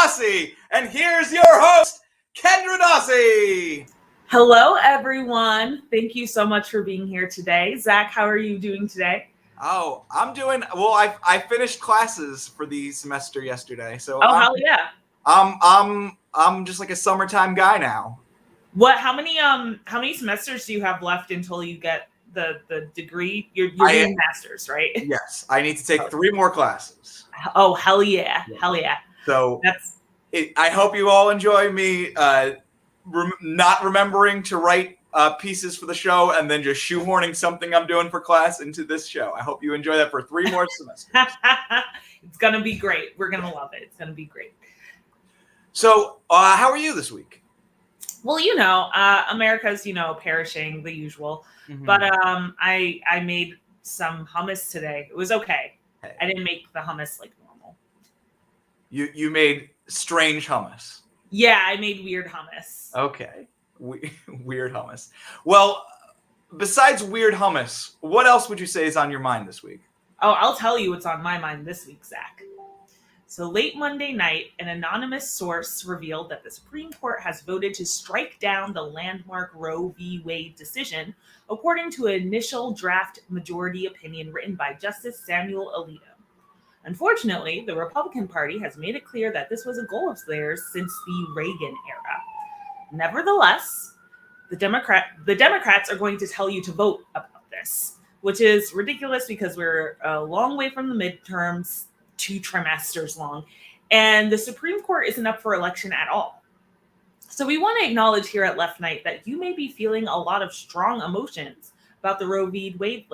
Dossie, and here's your host, Kendra Dossie. Hello, everyone. Thank you so much for being here today. Zach, how are you doing today? Oh, I'm doing well. I finished classes for the semester yesterday, so hell yeah! I'm just like a summertime guy now. How many semesters do you have left until you get the degree? You're doing masters, right? Yes, I need to take 3 more classes. Oh, hell yeah. Hell yeah. So I hope you all enjoy me not remembering to write pieces for the show and then just shoehorning something I'm doing for class into this show. I hope you enjoy that for 3 more semesters. It's going to be great. We're going to love it. It's going to be great. So how are you this week? Well, America's, perishing, the usual. Mm-hmm. But I made some hummus today. It was okay. Hey. I didn't make the hummus like normal. You made strange hummus. Yeah, I made weird hummus. Okay. Weird hummus. Well, besides weird hummus, what else would you say is on your mind this week? Oh, I'll tell you what's on my mind this week, Zach. So late Monday night, an anonymous source revealed that the Supreme Court has voted to strike down the landmark Roe v. Wade decision, according to an initial draft majority opinion written by Justice Samuel Alito. Unfortunately, the Republican Party has made it clear that this was a goal of theirs since the Reagan era. Nevertheless, the Democrats are going to tell you to vote about this, which is ridiculous because we're a long way from the midterms, 2 trimesters long, and the Supreme Court isn't up for election at all. So we want to acknowledge here at Left Nite that you may be feeling a lot of strong emotions about the Roe v. Wade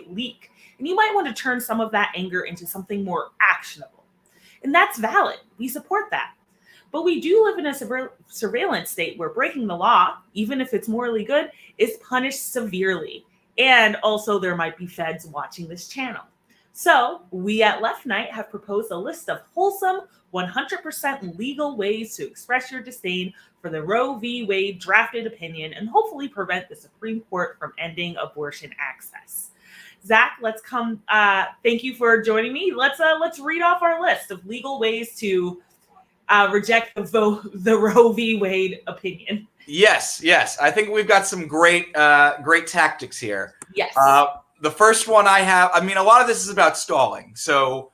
leak. And you might want to turn some of that anger into something more actionable. And that's valid. We support that. But we do live in a surveillance state where breaking the law, even if it's morally good, is punished severely. And also there might be feds watching this channel. So we at Left Nite have proposed a list of wholesome, 100% legal ways to express your disdain for the Roe v. Wade drafted opinion and hopefully prevent the Supreme Court from ending abortion access. Zach, let's come. Thank you for joining me. Let's read off our list of legal ways to reject the Roe v. Wade opinion. Yes. I think we've got some great tactics here. Yes. The first one I have. I mean, a lot of this is about stalling. So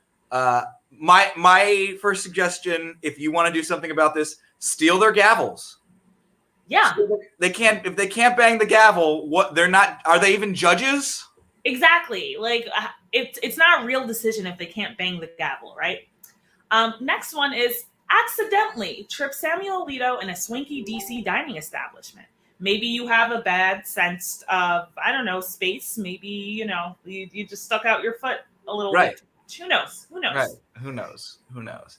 my first suggestion, if you want to do something about this, steal their gavels. Yeah. If they can't bang the gavel, are they even judges? Exactly. Like it's not a real decision if they can't bang the gavel, right? Next one is accidentally trip Samuel Alito in a swanky DC dining establishment. Maybe you have a bad sense of, I don't know, space. Maybe, you just stuck out your foot a little bit. Who knows? Right. Who knows?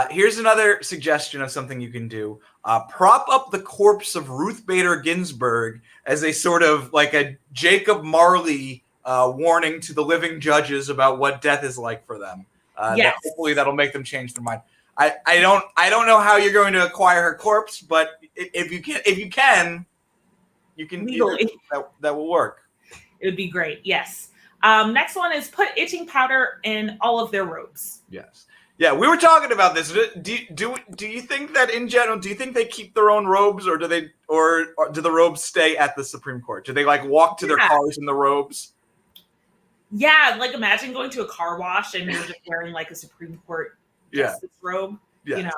Here's another suggestion of something you can do. Prop up the corpse of Ruth Bader Ginsburg as a sort of like a Jacob Marley warning to the living judges about what death is like for them. Yes. Hopefully that'll make them change their mind. I don't know how you're going to acquire her corpse, but if you can legally, that will work. It would be great. Yes. Next one is put itching powder in all of their robes. Yes. Yeah, we were talking about this. Do you think that in general, do you think they keep their own robes, or do the robes stay at the Supreme Court? Do they walk to their cars in the robes? Yeah, imagine going to a car wash and you're just wearing a Supreme Court justice robe. Yeah.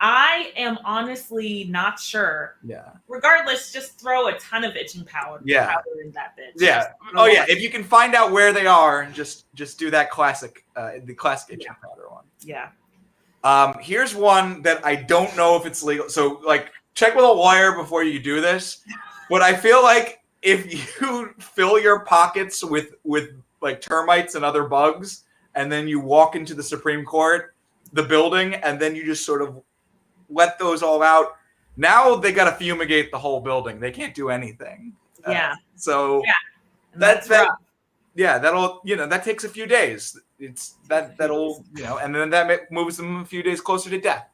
I am honestly not sure. Yeah. Regardless, just throw a ton of itching powder in that bitch. Yeah. Oh yeah. If you can find out where they are, just do that classic, the classic itching powder one. Yeah. Here's one that I don't know if it's legal. So check with a lawyer before you do this. But I feel like if you fill your pockets with termites and other bugs, and then you walk into the Supreme Court, the building, and then you just sort of let those all out. Now they got to fumigate the whole building. They can't do anything. Yeah. So that's rough. Yeah, that takes a few days. That'll and then that moves them a few days closer to death.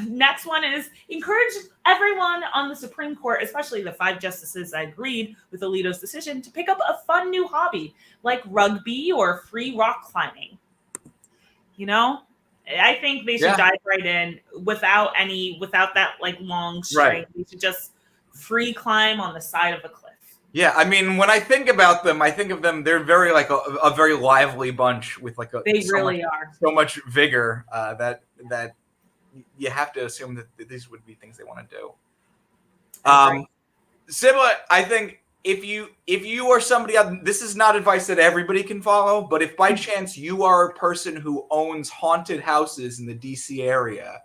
Next one is encourage everyone on the Supreme Court, especially the 5 justices that agreed with Alito's decision, to pick up a fun new hobby like rugby or free rock climbing. You know, I think they should dive right in without that like long string. They should just free climb on the side of a cliff. Yeah, I mean, when I think about them, I think of them. They're very like a very lively bunch with like so much vigor that you have to assume that these would be things they want to do. Similar, I think if you are somebody, this is not advice that everybody can follow, but if by chance you are a person who owns haunted houses in the DC area,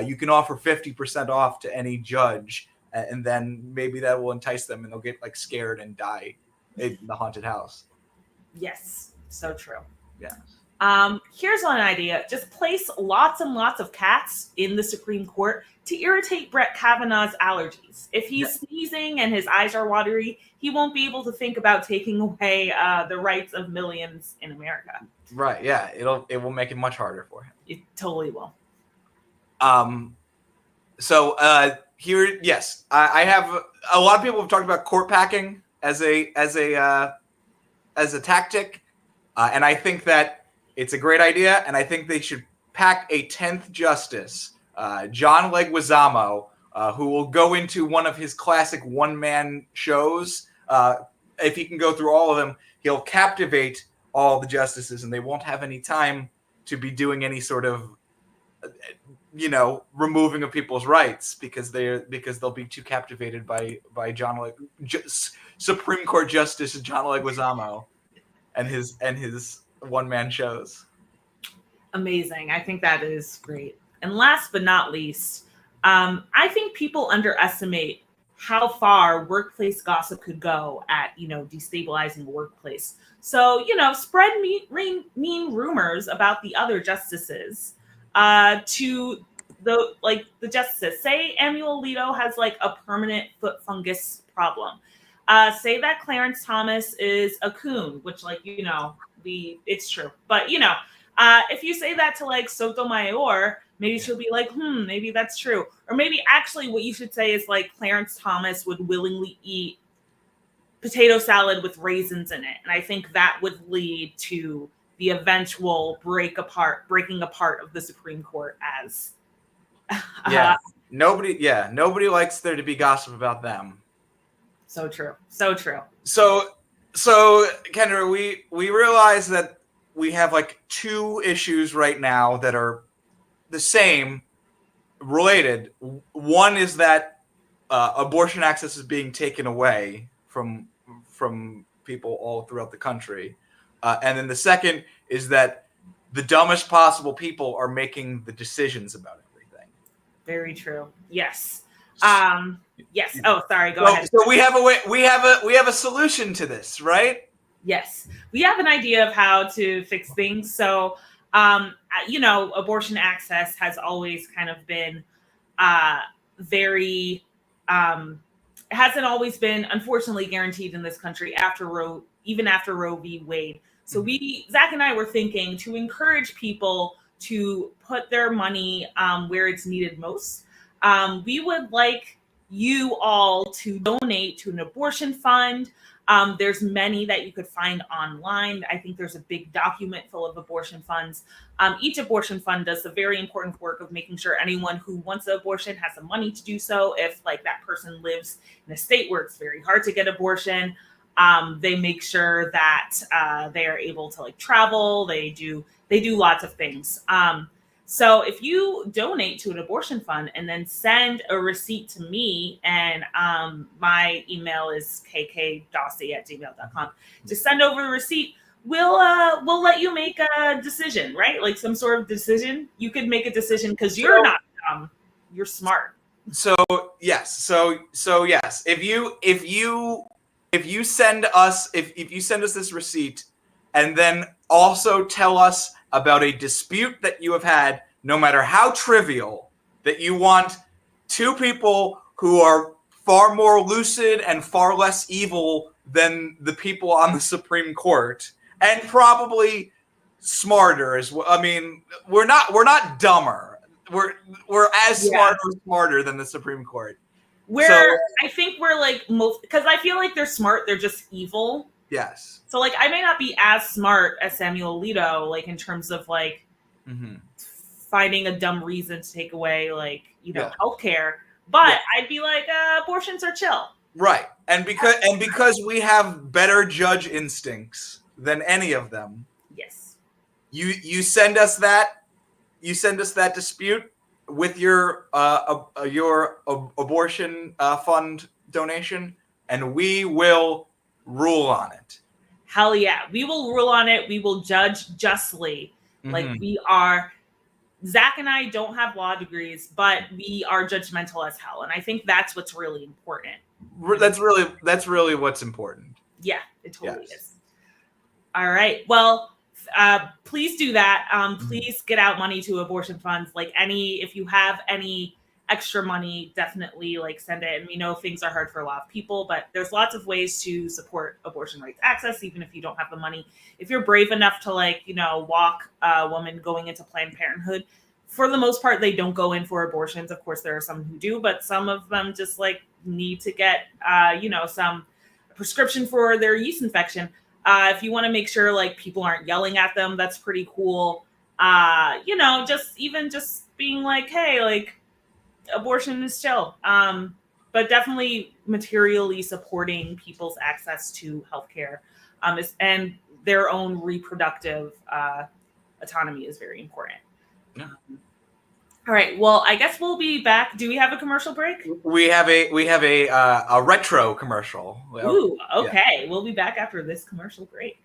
you can offer 50% off to any judge, and then maybe that will entice them and they'll get like scared and die in the haunted house. Yes, so true. Yeah. Here's one idea. Just place lots and lots of cats in the Supreme Court to irritate Brett Kavanaugh's allergies. If he's sneezing and his eyes are watery, he won't be able to think about taking away the rights of millions in America. Right, yeah. It will make it much harder for him. It totally will. So here, yes, I have a lot of people have talked about court packing as a tactic, and I think that it's a great idea, and I think they should pack a 10th justice, John Leguizamo, who will go into one of his classic one-man shows. If he can go through all of them, he'll captivate all the justices, and they won't have any time to be doing any sort of, removing of people's rights because they'll be too captivated by Supreme Court Justice John Leguizamo and his one-man shows. Amazing. I think that is great. And last but not least, I think people underestimate how far workplace gossip could go at, destabilizing a workplace. So, spread mean rumors about the other justices to the justices. Say Samuel Alito has like a permanent foot fungus problem. Say that Clarence Thomas is a coon, which it's true. But, if you say that to like Sotomayor, maybe she'll be like, maybe that's true. Or maybe actually what you should say is like Clarence Thomas would willingly eat potato salad with raisins in it. And I think that would lead to the eventual breaking apart of the Supreme Court as nobody likes there to be gossip about them. So true. So Kendra, we realize that we have like two issues right now that are the same, related. One is that abortion access is being taken away from people all throughout the country, and then the second is that the dumbest possible people are making the decisions about everything. Very true. Yes. Yes. Oh, sorry. Go ahead. So we have a solution to this, right? Yes, we have an idea of how to fix things. So, abortion access has always kind of been very. It hasn't always been, unfortunately, guaranteed in this country even after Roe v. Wade. So Zach and I were thinking to encourage people to put their money where it's needed most. We would like you all to donate to an abortion fund. There's many that you could find online. I think there's a big document full of abortion funds. Each abortion fund does the very important work of making sure anyone who wants an abortion has the money to do so. If like that person lives in a state where it's very hard to get abortion, they make sure that they are able to like travel. They do lots of things. So if you donate to an abortion fund and then send a receipt to me, and my email is kkdossie@gmail.com, just send over a receipt. We'll let you make a decision, right? Like some sort of decision. You could make a decision because you're not dumb. You're smart. So yes. So yes. If you send us this receipt and then also tell us about a dispute that you have had, no matter how trivial, that you want two people who are far more lucid and far less evil than the people on the Supreme Court, and probably smarter as well. I mean, we're not dumber. We're as smart or smarter than the Supreme Court. I think we're like most, because I feel like they're smart, they're just evil. Yes. So like I may not be as smart as Samuel Alito, like in terms of like, finding a dumb reason to take away, like, Yeah. healthcare. But I'd be like, abortions are chill. Right. And because we have better judge instincts than any of them. Yes. You send us that dispute with your abortion fund donation, and we will rule on it. Hell yeah. We will rule on it. We will judge justly. Like, we are. Zach and I don't have law degrees, but we are judgmental as hell. And I think that's what's really important. That's really what's important. Yeah, it totally is. All right. Well, please do that. Please get out money to abortion funds. Like, if you have any extra money, definitely like send it. And we know things are hard for a lot of people, but there's lots of ways to support abortion rights access, even if you don't have the money. If you're brave enough to walk a woman going into Planned Parenthood, for the most part, they don't go in for abortions. Of course, there are some who do, but some of them just need to get, some prescription for their yeast infection. If you want to make sure people aren't yelling at them, that's pretty cool. Just being like, hey, abortion is chill. But definitely materially supporting people's access to healthcare, and their own reproductive autonomy is very important. Yeah. All right. Well, I guess we'll be back. Do we have a commercial break? We have a retro commercial. Ooh, okay. Yeah. We'll be back after this commercial break.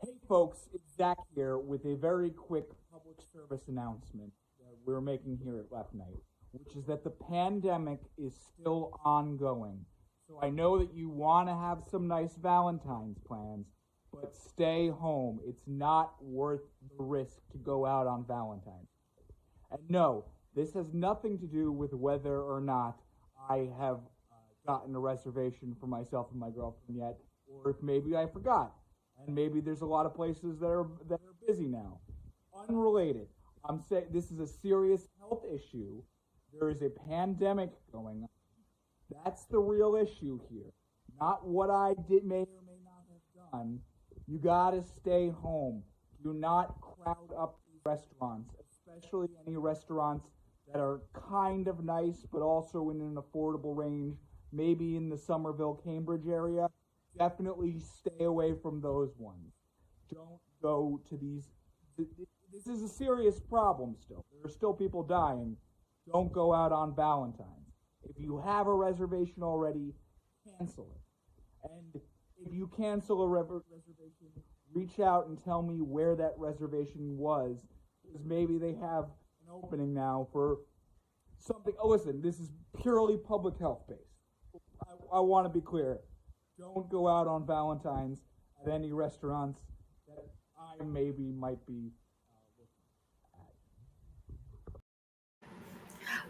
Hey, folks, it's Zach here with a very quick public service announcement that we're making here at Left Night, which is that the pandemic is still ongoing. So I know that you want to have some nice Valentine's plans, but stay home. It's not worth the risk to go out on Valentine's. And no, this has nothing to do with whether or not I have gotten a reservation for myself and my girlfriend yet, or if maybe I forgot. And maybe there's a lot of places that are busy now. Unrelated. I'm saying this is a serious health issue. There is a pandemic going on. That's the real issue here. Not what I may or may not have done. You gotta stay home. Do not crowd up restaurants, especially any restaurants that are kind of nice, but also in an affordable range, maybe in the Somerville, Cambridge area. Definitely stay away from those ones. Don't go to these. This is a serious problem still. There are still people dying. Don't go out on Valentine's. If you have a reservation already, cancel it. And if you cancel a reservation, reach out and tell me where that reservation was, because maybe they have an opening now for something. Oh, listen, this is purely public health based. I want to be clear. Don't go out on Valentine's at any restaurants that I might be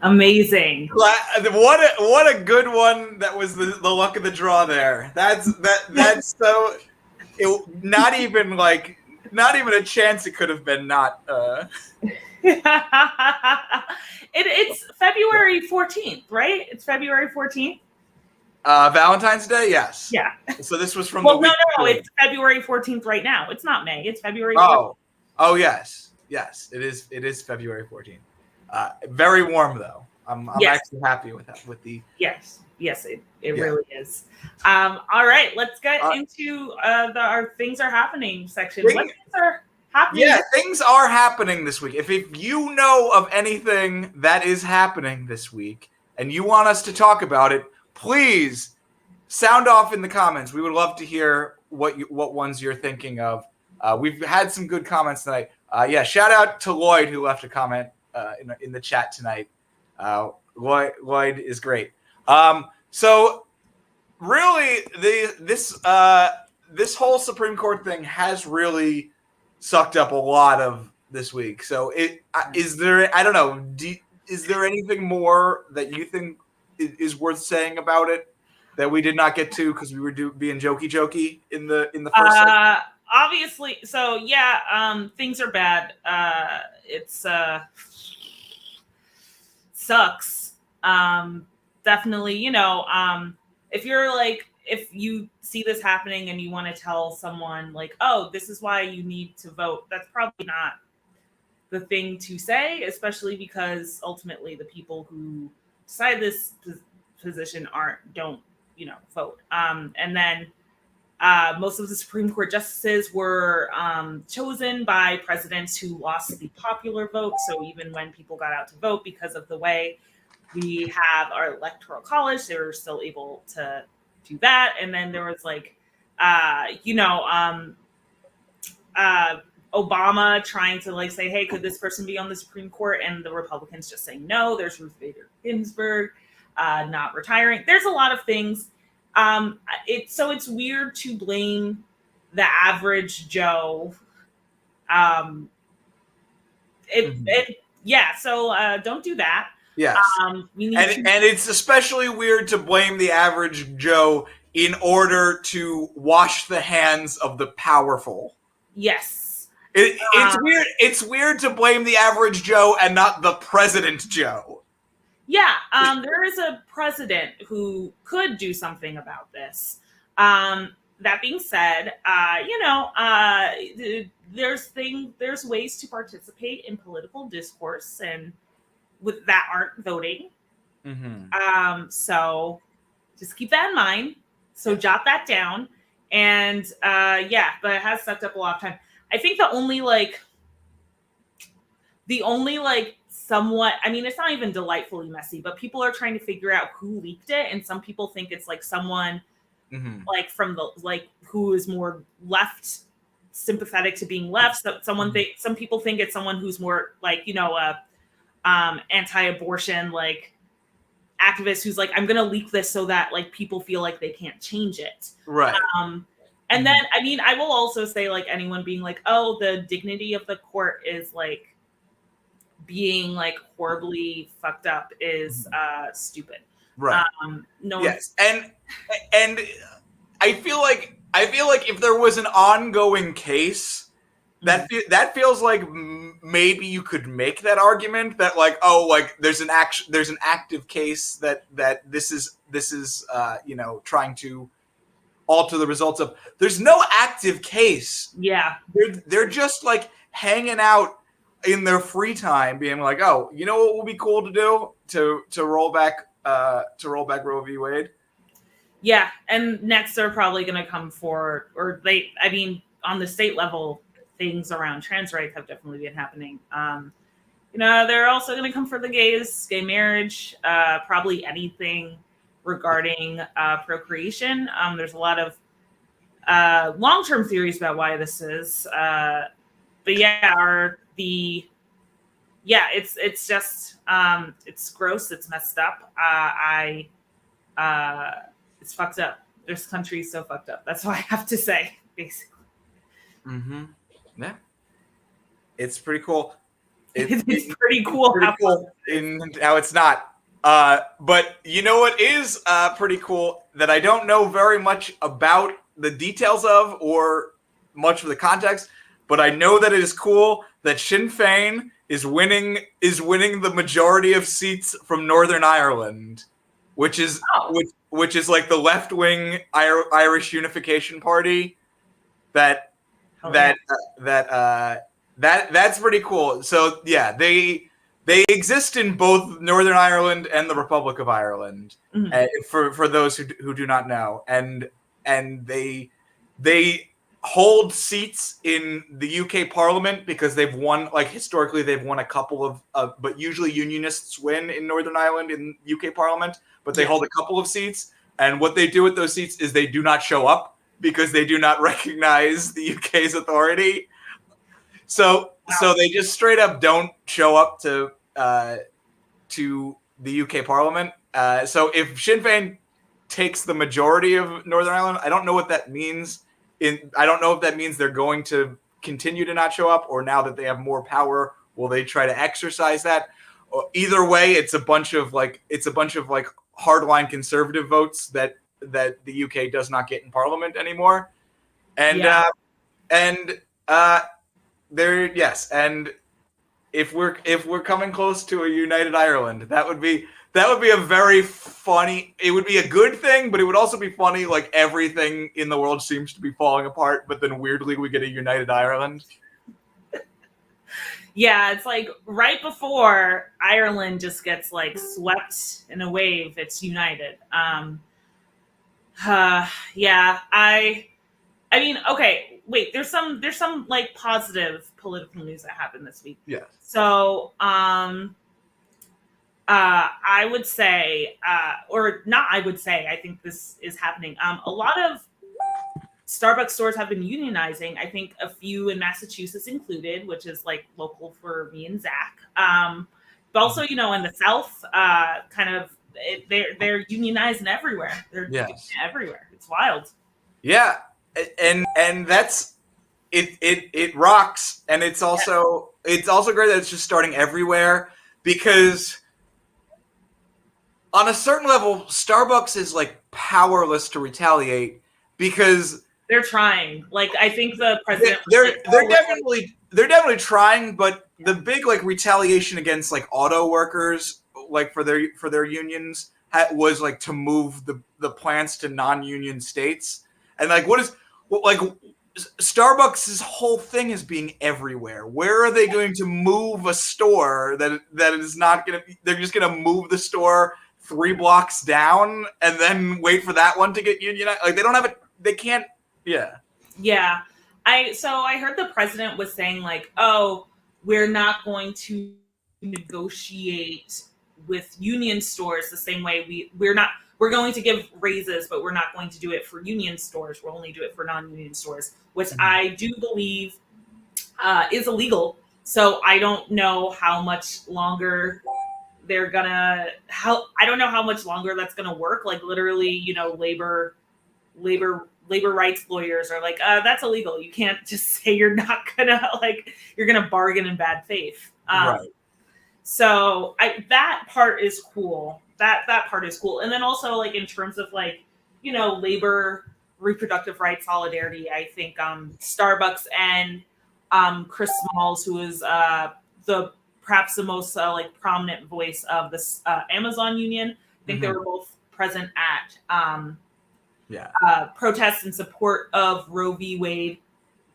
Amazing. What a good one. That was the luck of the draw there. That's so not even a chance it could have been not It's February 14th, right? It's February 14th. Valentine's Day, yes. Yeah. So this was from no, it's February 14th right now. It's not May. It's February 14th. Oh yes. It is February 14th. Very warm though. I'm actually happy with that. Yes, it really is. All right, let's get into our things are happening section. What things are happening? Yeah, things are happening this week. If you know of anything that is happening this week and you want us to talk about it, please sound off in the comments. We would love to hear what ones you're thinking of. We've had some good comments tonight. Shout out to Lloyd who left a comment in the chat tonight. Lloyd is great. So really, this whole Supreme Court thing has really sucked up a lot of this week. So is there? I don't know. Is there anything more that you think is worth saying about it that we did not get to because we were being jokey in the first segment? Obviously, so things are bad. It's sucks. Definitely, if you see this happening and you want to tell someone oh, this is why you need to vote, that's probably not the thing to say, especially because ultimately the people who decide this position don't vote. And then most of the Supreme Court justices were chosen by presidents who lost the popular vote. So even when people got out to vote, because of the way we have our electoral college, they were still able to do that. And then there was Obama trying to say, hey, could this person be on the Supreme Court? And the Republicans just saying no. There's Ruth Bader Ginsburg not retiring. There's a lot of things. It's weird to blame the average Joe. So don't do that. Yes. And it's especially weird to blame the average Joe in order to wash the hands of the powerful. Yes. It's weird. It's weird to blame the average Joe and not the President Joe. Yeah. There is a president who could do something about this. That being said, there's ways to participate in political discourse and with that aren't voting. Mm-hmm. So just keep that in mind. So jot that down. And but it has sucked up a lot of time. I think the only somewhat, I mean, it's not even delightfully messy, but people are trying to figure out who leaked it. And some people think it's someone from the, who is more left sympathetic to being left. So some people think it's someone who's more anti-abortion, activist who's I'm going to leak this so that people feel like they can't change it. Right. And then, I mean, I will also say anyone being oh, the dignity of the court is being horribly fucked up is stupid. Right. No. Yes. And I feel like if there was an ongoing case, that feels like maybe you could make that argument that there's an active case that this is trying to alter the results of. There's no active case. Yeah. They're just hanging out in their free time, being oh, you know what would be cool to do to roll back Roe v. Wade. Yeah, and next they're probably going to come for, or on the state level, things around trans rights have definitely been happening. They're also going to come for the gays, gay marriage, probably anything regarding procreation. There's a lot of long-term theories about why this is, it's just it's gross. It's messed up. It's fucked up. This country is so fucked up. That's what I have to say, basically. Mm-hmm. Yeah, it's pretty cool. It's pretty cool. Pretty cool in how it's not. But you know what is pretty cool that I don't know very much about the details of or much of the context, but I know that it is cool that Sinn Féin is winning the majority of seats from Northern Ireland, which is which is the left-wing Irish Unification Party. That's pretty cool. So yeah, they exist in both Northern Ireland and the Republic of Ireland. Mm-hmm. For those who do not know, and they hold seats in the UK Parliament because they've won, historically they've won a couple of but usually unionists win in Northern Ireland in UK Parliament, but they hold a couple of seats, and what they do with those seats is they do not show up because they do not recognize the UK's authority. So they just straight up don't show up to the UK Parliament. So if Sinn Féin takes the majority of Northern Ireland, I don't know what that means. I don't know if that means they're going to continue to not show up, or now that they have more power, will they try to exercise that? Either way, it's a bunch of hardline conservative votes that the UK does not get in Parliament anymore. And if we're coming close to a united Ireland, that would be a very funny. It would be a good thing, but it would also be funny. Everything in the world seems to be falling apart, but then weirdly we get a united Ireland. Yeah, it's like right before Ireland just gets like swept in a wave, it's united. Yeah, I mean, okay, wait, there's some like positive political news that happened this week. Yes. So, I would say, or not, I would say, I think this is happening. A lot of Starbucks stores have been unionizing. I think a few in Massachusetts included, which is like local for me and Zach. But also, you know, in the South, they're unionizing everywhere. They're doing it everywhere. It's wild. Yeah, and that's it. It rocks, and it's also great that it's just starting everywhere, because on a certain level, Starbucks is like powerless to retaliate, because they're trying. Like, I think the president. They're definitely trying, but the big like retaliation against like auto workers, like for their unions, was like to move the plants to non-union states. And like, Starbucks' whole thing is being everywhere. Where are they going to move a store that is not going to? They're just going to move the store 3 blocks down and then wait for that one to get unionized. Like, they don't have it. They can't. Yeah. Yeah. I heard the president was saying like, oh, we're not going to negotiate with union stores the same way we're going to give raises, but we're not going to do it for union stores. We'll only do it for non-union stores, which I do believe is illegal. So I don't know how much longer I don't know how much longer that's gonna work. Like, literally, you know, labor rights lawyers are like, that's illegal. You can't just say you're gonna bargain in bad faith. Right. So that part is cool. That part is cool. And then also, like, in terms of like, you know, labor reproductive rights solidarity, I think Starbucks and Chris Smalls, who is perhaps the most like prominent voice of this Amazon union, I think they were both present at protests in support of Roe v. Wade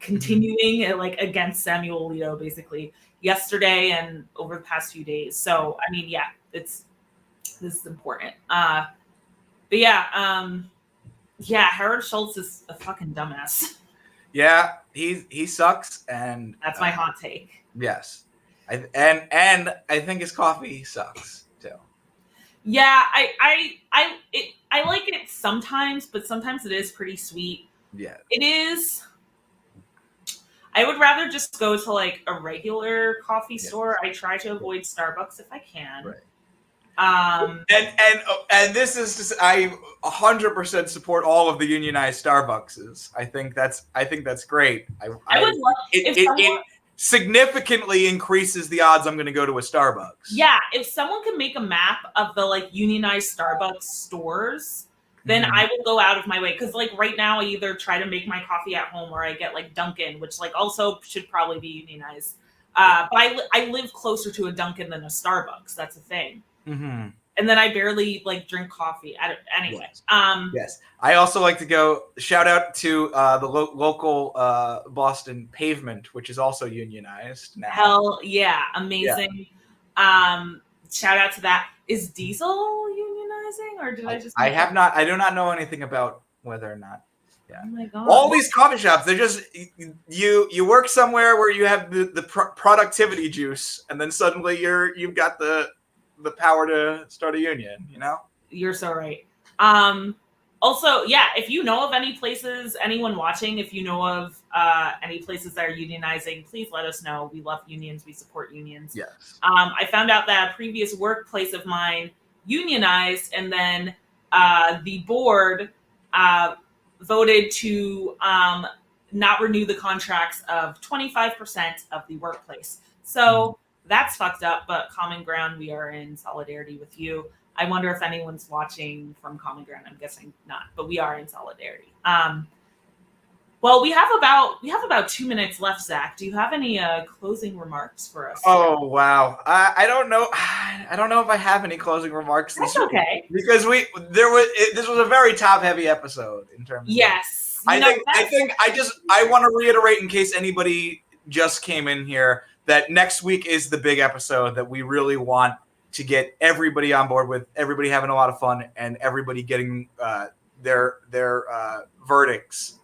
continuing like against Samuel Alito, basically yesterday and over the past few days. So I mean, yeah, this is important. But yeah, Harold Schultz is a fucking dumbass. Yeah, he sucks, and that's my hot take. Yes, and I think his coffee sucks too. Yeah, I like it sometimes, but sometimes it is pretty sweet. Yeah, it is. I would rather just go to like a regular coffee store. I try to avoid Starbucks if I can. Right. And this is just, I 100% support all of the unionized Starbuckses. I think that's great. I would love it significantly increases the odds I'm going to go to a Starbucks. Yeah, if someone could make a map of the like unionized Starbucks stores, then I will go out of my way, because like right now I either try to make my coffee at home or I get like Dunkin', which like also should probably be unionized. But I live closer to a Dunkin' than a Starbucks. That's a thing. Mm-hmm. And then I barely like drink coffee. Anyway. Yes. I also like to go shout out to the local Boston Pavement, which is also unionized now. Hell yeah. Amazing. Yeah. Shout out to that. Is Diesel unionizing, or did I just? I do not know anything about whether or not. Yeah. Oh my God. All these coffee shops, they're just, you work somewhere where you have the productivity juice, and then suddenly you've got the power to start a union, you know? You're so right. Also, yeah, if you know of any places, anyone watching, if you know of any places that are unionizing, please let us know. We love unions. We support unions. Yes. I found out that a previous workplace of mine unionized, and then the board voted to not renew the contracts of 25% of the workplace. So that's fucked up, but Common Ground, we are in solidarity with you. I wonder if anyone's watching from Common Ground. I'm guessing not, but we are in solidarity. Well, we have about 2 minutes left, Zach. Do you have any closing remarks for us? Oh, wow. I don't know. I don't know if I have any closing remarks. That's okay. Because this was a very top-heavy episode in terms of. Yes. I want to reiterate, in case anybody just came in here, that next week is the big episode that we really want to get everybody on board with, everybody having a lot of fun, and everybody getting their verdicts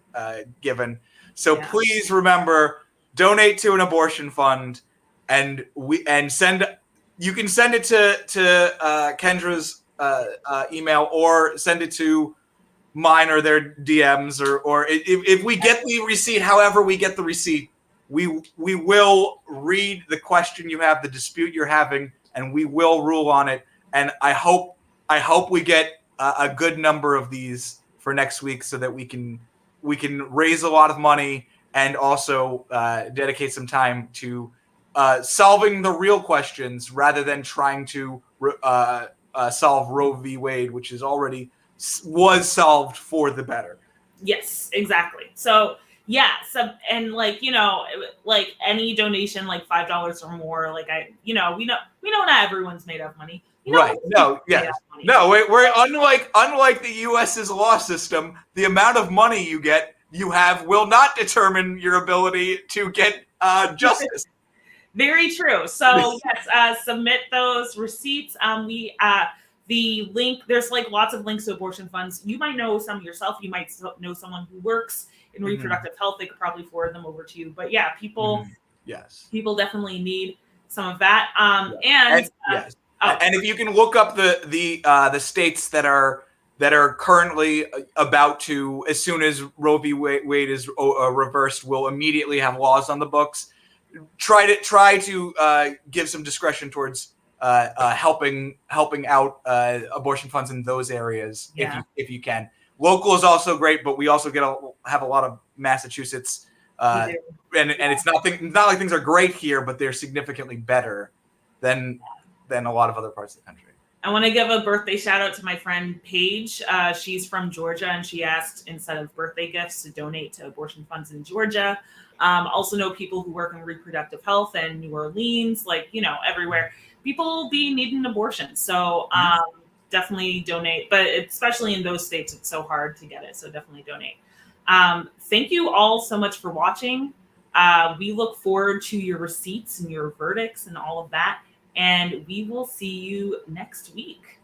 given. So please remember, donate to an abortion fund, and you can send it to Kendra's email, or send it to mine or their DMs, or if we get the receipt, however we get the receipt, we will read the question you have, the dispute you're having, and we will rule on it. And I hope we get a good number of these for next week, so that we can raise a lot of money and also dedicate some time to solving the real questions, rather than trying to solve Roe v. Wade, which was solved for the better. Yes, exactly. So and like any donation, like $5 or more, like we know not everyone's made of money. Right. No, yes. No, we're unlike the US's law system, the amount of money you have will not determine your ability to get justice. Very true. So yes, submit those receipts. The link, there's like lots of links to abortion funds. You might know some yourself. You might know someone who works in reproductive health. They could probably forward them over to you. But yeah, people definitely need some of that. And if you can look up the states that are currently about to, as soon as Roe v. Wade is reversed, will immediately have laws on the books. Try to give some discretion towards helping out abortion funds in those areas if you can. Local is also great, but we also have a lot of Massachusetts, and it's not like things are great here, but they're significantly better than a lot of other parts of the country. I want to give a birthday shout out to my friend Paige. She's from Georgia, and she asked, instead of birthday gifts, to donate to abortion funds in Georgia. Also know people who work in reproductive health in New Orleans, everywhere. People be needing abortion. So definitely donate, but especially in those states, it's so hard to get it. So definitely donate. Thank you all so much for watching. We look forward to your receipts and your verdicts and all of that. And we will see you next week.